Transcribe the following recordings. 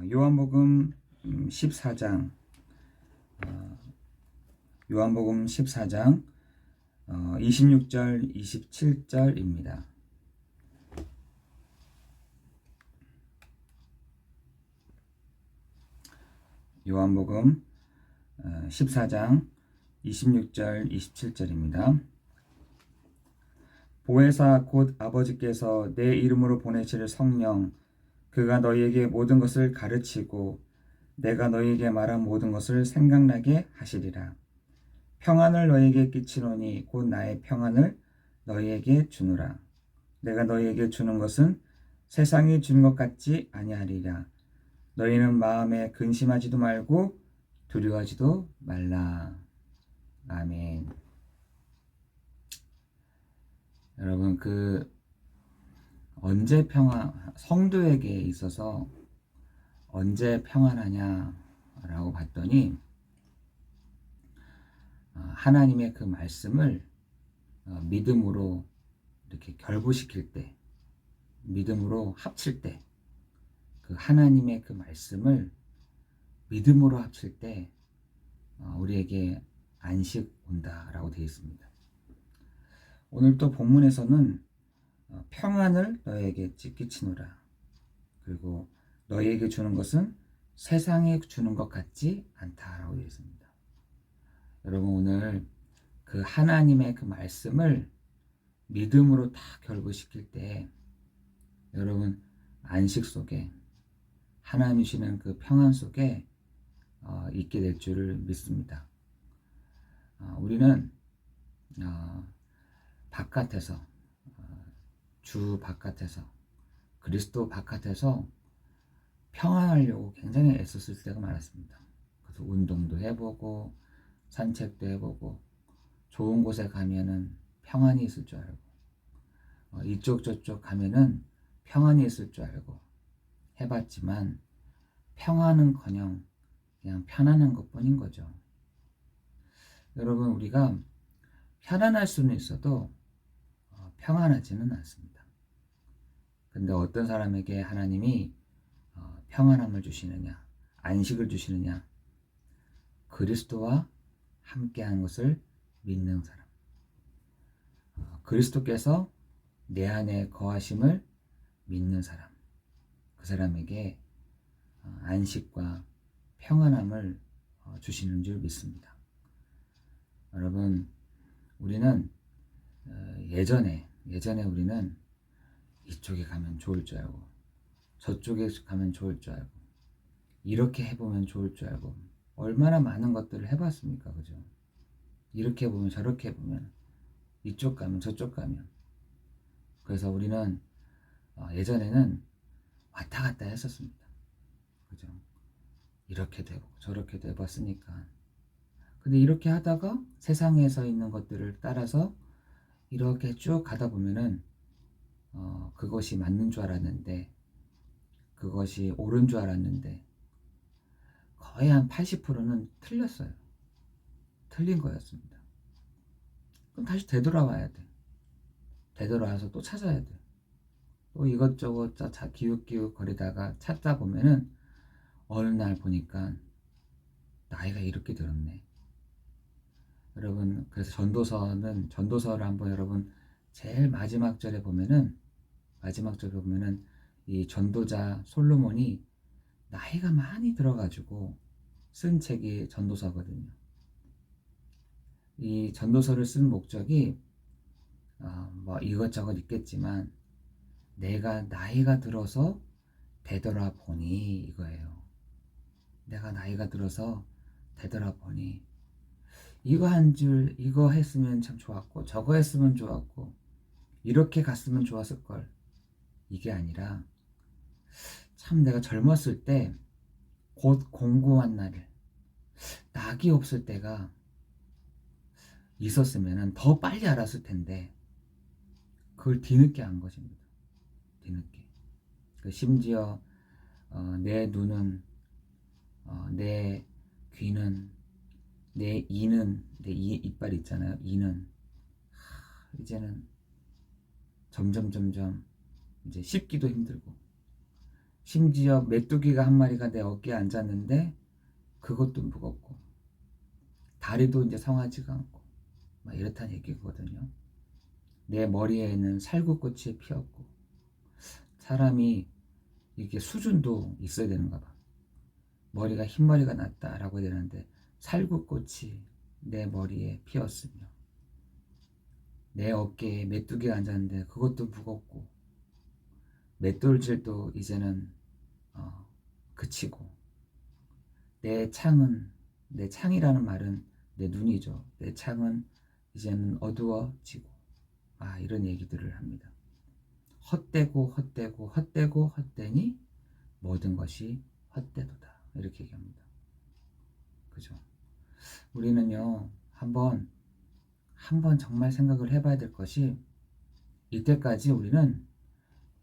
요한복음 14장 요한복음 14장 26절 27절입니다. 요한복음 14장 26절 27절입니다. 보혜사 곧 아버지께서 내 이름으로 보내실 성령 그가 너희에게 모든 것을 가르치고 내가 너희에게 말한 모든 것을 생각나게 하시리라. 평안을 너희에게 끼치노니 곧 나의 평안을 너희에게 주노라. 내가 너희에게 주는 것은 세상이 주는 것 같지 아니하리라. 너희는 마음에 근심하지도 말고 두려워하지도 말라. 아멘. 여러분, 언제 성도에게 있어서 언제 평안하냐라고 봤더니 하나님의 그 말씀을 믿음으로 이렇게 결부시킬 때, 믿음으로 합칠 때, 그 하나님의 그 말씀을 믿음으로 합칠 때 우리에게 안식 온다라고 되어 있습니다. 오늘 또 본문에서는 평안을 너에게 끼치노라. 그리고 너희에게 주는 것은 세상에 주는 것 같지 않다라고 되어 있습니다. 여러분, 오늘 그 하나님의 그 말씀을 믿음으로 다 결부시킬 때 여러분 안식 속에 하나님이 주시는 그 평안 속에 있게 될 줄을 믿습니다. 우리는 바깥에서 주 바깥에서 그리스도 바깥에서 평안하려고 굉장히 애썼을 때가 많았습니다. 그래서 운동도 해보고 산책도 해보고 좋은 곳에 가면은 평안이 있을 줄 알고 이쪽 저쪽 가면은 평안이 있을 줄 알고 해봤지만 평안은커녕 그냥 편안한 것뿐인 거죠. 여러분, 우리가 편안할 수는 있어도 평안하지는 않습니다. 근데 어떤 사람에게 하나님이 평안함을 주시느냐, 안식을 주시느냐, 그리스도와 함께한 것을 믿는 사람, 그리스도께서 내 안에 거하심을 믿는 사람, 그 사람에게 안식과 평안함을 주시는 줄 믿습니다. 여러분, 우리는 예전에 우리는 이쪽에 가면 좋을 줄 알고 저쪽에 가면 좋을 줄 알고 이렇게 해보면 좋을 줄 알고 얼마나 많은 것들을 해봤습니까? 그죠? 이렇게 해보면 저렇게 해보면 이쪽 가면 저쪽 가면 그래서 우리는 예전에는 왔다 갔다 했었습니다. 그죠? 이렇게도 해보고 저렇게도 해봤으니까. 근데 이렇게 하다가 세상에서 있는 것들을 따라서 이렇게 쭉 가다 보면은 그것이 맞는 줄 알았는데 그것이 옳은 줄 알았는데 거의 한 80%는 틀렸어요. 틀린 거였습니다. 그럼 다시 되돌아와야 돼. 되돌아와서 또 찾아야 돼. 또 이것저것 기웃기웃 거리다가 찾다 보면은 어느 날 보니까 나이가 이렇게 들었네. 여러분, 그래서 전도서를 한번 여러분 제일 마지막 절에 보면은 이 전도자 솔로몬이 나이가 많이 들어가지고 쓴 책이 전도서거든요. 이 전도서를 쓴 목적이 뭐 이것저것 있겠지만 내가 나이가 들어서 되돌아보니 이거예요. 내가 나이가 들어서 되돌아보니 이거 했으면 참 좋았고 저거 했으면 좋았고 이렇게 갔으면 좋았을 걸. 이게 아니라 참 내가 젊었을 때 곧 공고한 날을 낙이 없을 때가 있었으면 더 빨리 알았을 텐데 그걸 뒤늦게 한 것입니다. 뒤늦게. 심지어 내 눈은 내 귀는 내 이는 내 이빨 있잖아요. 이는 이제는 점점 이제 씹기도 힘들고 심지어 메뚜기가 한 마리가 내 어깨에 앉았는데 그것도 무겁고 다리도 이제 성하지가 않고 막 이렇다는 얘기거든요. 내 머리에는 살구꽃이 피었고 사람이 이게 수준도 있어야 되는가 봐. 머리가 흰머리가 났다라고 되는데 살구꽃이 내 머리에 피었으며 내 어깨에 메뚜기가 앉았는데 그것도 무겁고 맷돌질도 이제는 그치고 내 창이라는 말은 내 눈이죠. 내 창은 이제는 어두워지고 이런 얘기들을 합니다. 헛되고 헛되고 헛되고 헛되니 모든 것이 헛되도다 이렇게 얘기합니다. 그죠? 우리는요 한번 정말 생각을 해봐야 될 것이 이때까지 우리는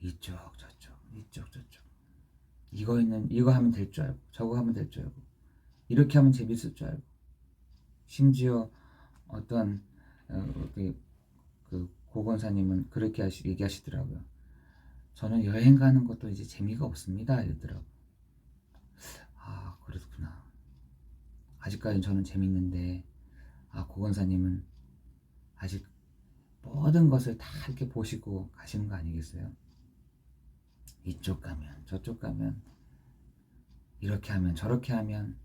이쪽 저쪽 이거 하면 될 줄 알고 저거 하면 될 줄 알고 이렇게 하면 재밌을 줄 알고 심지어 어떤 그 고건사님은 그렇게 얘기하시더라고요. 저는 여행 가는 것도 이제 재미가 없습니다 이러더라고요. 그렇구나. 아직까지는 저는 재밌는데 고건사님은 아직 모든 것을 다 이렇게 보시고 가시는 거 아니겠어요? 이쪽 가면 저쪽 가면 이렇게 하면 저렇게 하면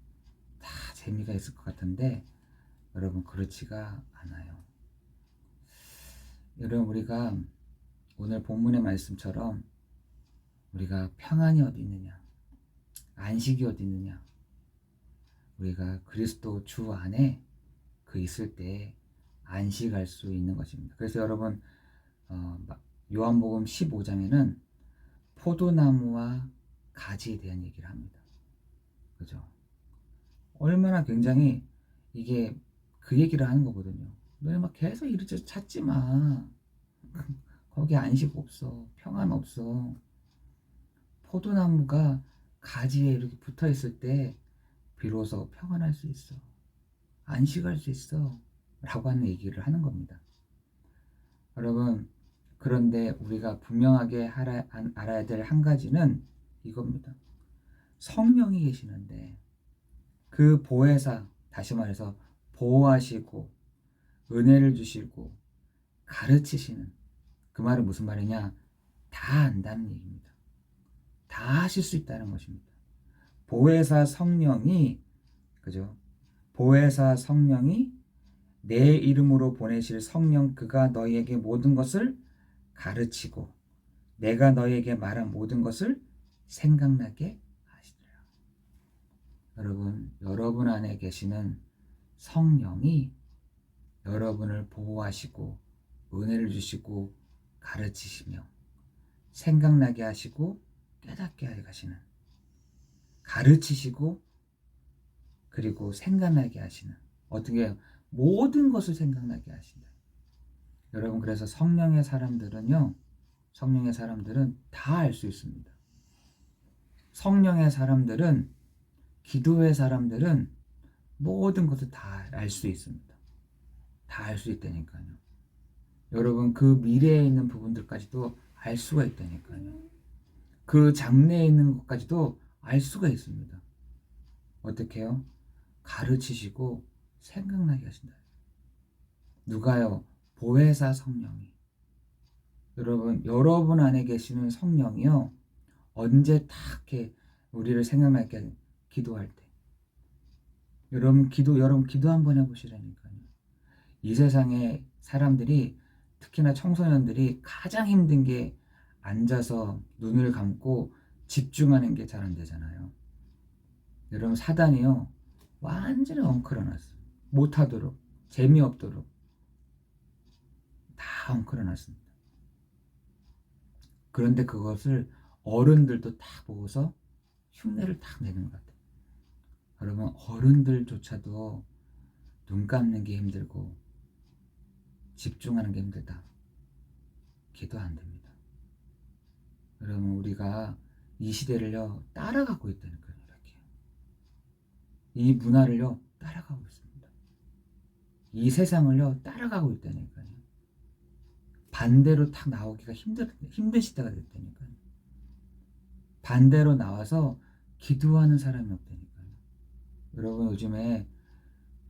다 재미가 있을 것 같은데 여러분 그렇지가 않아요. 여러분 우리가 오늘 본문의 말씀처럼 우리가 평안이 어디 있느냐 안식이 어디 있느냐 우리가 그리스도 주 안에 있을 때 안식할 수 있는 것입니다. 그래서 여러분 요한복음 15장에는 포도나무와 가지에 대한 얘기를 합니다. 그죠? 얼마나 굉장히 이게 그 얘기를 하는 거거든요. 너네 막 계속 이리저리 찾지 마. 거기 안식 없어. 평안 없어. 포도나무가 가지에 이렇게 붙어 있을 때 비로소 평안할 수 있어. 안식할 수 있어. 라고 하는 얘기를 하는 겁니다. 여러분, 그런데 우리가 분명하게 알아야 될 한 가지는 이겁니다. 성령이 계시는데 그 보혜사, 다시 말해서 보호하시고 은혜를 주시고 가르치시는 그 말은 무슨 말이냐? 다 안다는 얘기입니다. 다 하실 수 있다는 것입니다. 보혜사 성령이 그죠? 보혜사 성령이 내 이름으로 보내실 성령 그가 너희에게 모든 것을 가르치고 내가 너희에게 말한 모든 것을 생각나게 하시리라. 여러분 안에 계시는 성령이 여러분을 보호하시고 은혜를 주시고 가르치시며 생각나게 하시고 깨닫게 하시는 가르치시고 그리고 생각나게 하시는 어떻게 모든 것을 생각나게 하신다. 여러분 그래서 성령의 사람들은 다 알 수 있습니다. 성령의 사람들은 기도의 사람들은 모든 것을 다 알 수 있습니다. 다 알 수 있다니까요. 여러분 그 미래에 있는 부분들까지도 알 수가 있다니까요. 그 장래에 있는 것까지도 알 수가 있습니다. 어떻게 해요? 가르치시고 생각나게 하신다. 누가요? 보혜사 성령이. 여러분 안에 계시는 성령이요. 언제 딱 이렇게 우리를 생각나게 기도할 때. 여러분 기도 한번 해보시라니까요. 이 세상에 사람들이 특히나 청소년들이 가장 힘든 게 앉아서 눈을 감고 집중하는 게 잘 안 되잖아요. 여러분 사단이요. 완전히 엉클어놨어요. 못하도록 재미없도록 다 엉클어놨습니다. 그런데 그것을 어른들도 딱 보고서 흉내를 딱 내는 것 같아요. 여러분 어른들조차도 눈 감는 게 힘들고 집중하는 게 힘들다. 기도 안 됩니다. 여러분 우리가 이 시대를요 따라가고 있다니까요. 이렇게 이 문화를요 따라가고 있습니다. 이 세상을요 따라가고 있다니까요. 반대로 탁 나오기가 힘든 시대가 됐다니까요. 반대로 나와서 기도하는 사람이 없다니까요. 여러분 요즘에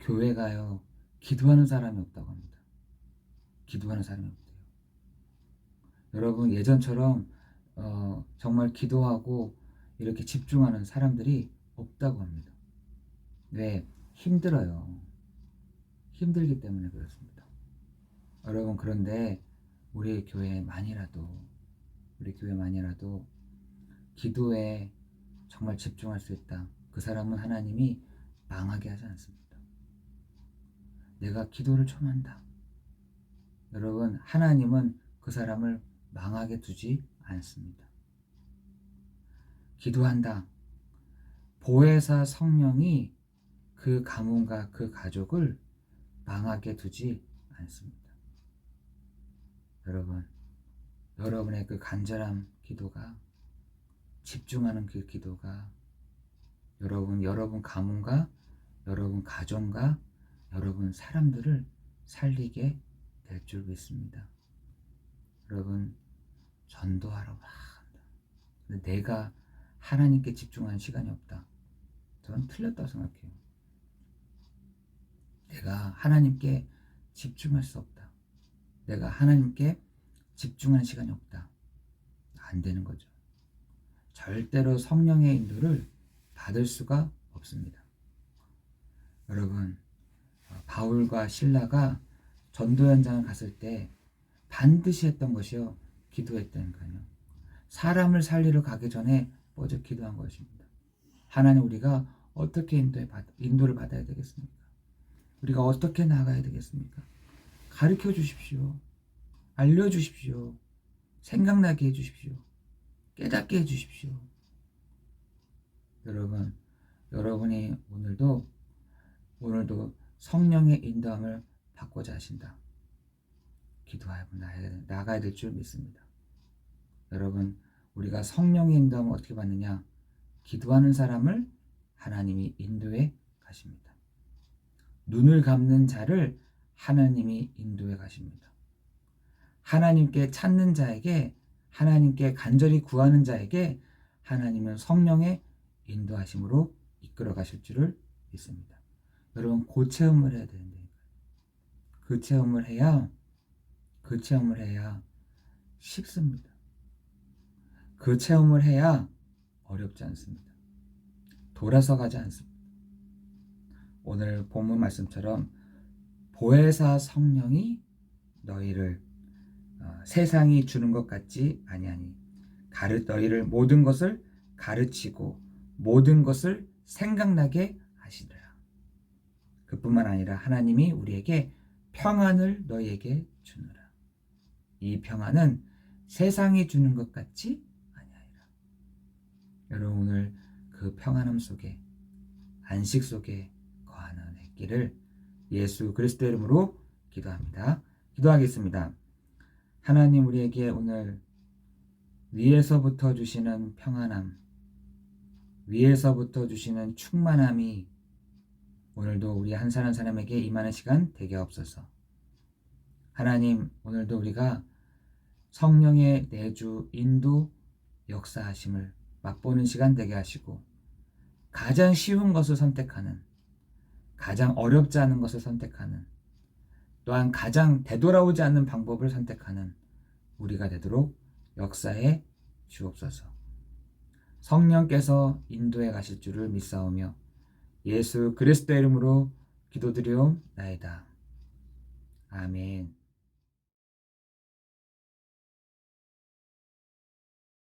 교회 가요. 기도하는 사람이 없다고 합니다. 기도하는 사람이 없대요. 여러분 예전처럼 정말 기도하고 이렇게 집중하는 사람들이 없다고 합니다. 왜? 힘들어요. 힘들기 때문에 그렇습니다. 여러분 그런데 우리 교회만이라도 기도에 정말 집중할 수 있다. 그 사람은 하나님이 망하게 하지 않습니다. 내가 기도를 좀 한다. 여러분 하나님은 그 사람을 망하게 두지 않습니다. 기도한다. 보혜사 성령이 그 가문과 그 가족을 망하게 두지 않습니다. 여러분, 여러분의 그 간절한 기도가, 집중하는 그 기도가 여러분 가문과 여러분 가정과 여러분 사람들을 살리게 될 줄 믿습니다. 여러분 전도하러 막 한다. 근데 내가 하나님께 집중하는 시간이 없다. 저는 틀렸다고 생각해요. 내가 하나님께 집중할 수 없다. 내가 하나님께 집중하는 시간이 없다. 안 되는 거죠. 절대로 성령의 인도를 받을 수가 없습니다. 여러분, 바울과 실라가 전도 현장을 갔을 때 반드시 했던 것이요. 기도했다니까요. 사람을 살리러 가기 전에 먼저 기도한 것입니다. 하나님 우리가 어떻게 인도를 받아야 되겠습니까? 우리가 어떻게 나가야 되겠습니까? 가르쳐 주십시오. 알려주십시오. 생각나게 해주십시오. 깨닫게 해주십시오. 여러분, 여러분이 오늘도 성령의 인도함을 받고자 하신다. 기도하고 나가야 될 줄 믿습니다. 여러분, 우리가 성령의 인도함을 어떻게 받느냐? 기도하는 사람을 하나님이 인도해 가십니다. 눈을 감는 자를 하나님이 인도해 가십니다. 하나님께 찾는 자에게, 하나님께 간절히 구하는 자에게 하나님은 성령의 인도하심으로 이끌어 가실 줄을 믿습니다. 여러분 그 체험을 해야 되는데 그 체험을 해야 쉽습니다. 그 체험을 해야 어렵지 않습니다. 돌아서 가지 않습니다. 오늘 본문 말씀처럼 보혜사 성령이 너희를 세상이 주는 것 같지 아니하니 너희를 모든 것을 가르치고 모든 것을 생각나게 하시리라. 그뿐만 아니라 하나님이 우리에게 평안을 너희에게 주느라. 이 평안은 세상이 주는 것 같지 아니하리라. 여러분 오늘 그 평안함 속에 안식 속에 거하는 있기를 예수 그리스도 이름으로 기도합니다. 기도하겠습니다. 하나님 우리에게 오늘 위에서부터 주시는 평안함, 위에서부터 주시는 충만함이 오늘도 우리 한 사람 한 사람에게 임하는 시간 되게 없어서 하나님 오늘도 우리가 성령의 내주 인도 역사하심을 맛보는 시간 되게 하시고 가장 쉬운 것을 선택하는 가장 어렵지 않은 것을 선택하는 또한 가장 되돌아오지 않는 방법을 선택하는 우리가 되도록 역사해 주옵소서. 성령께서 인도해 가실 줄을 믿사오며 예수 그리스도 이름으로 기도드리옵나이다. 아멘.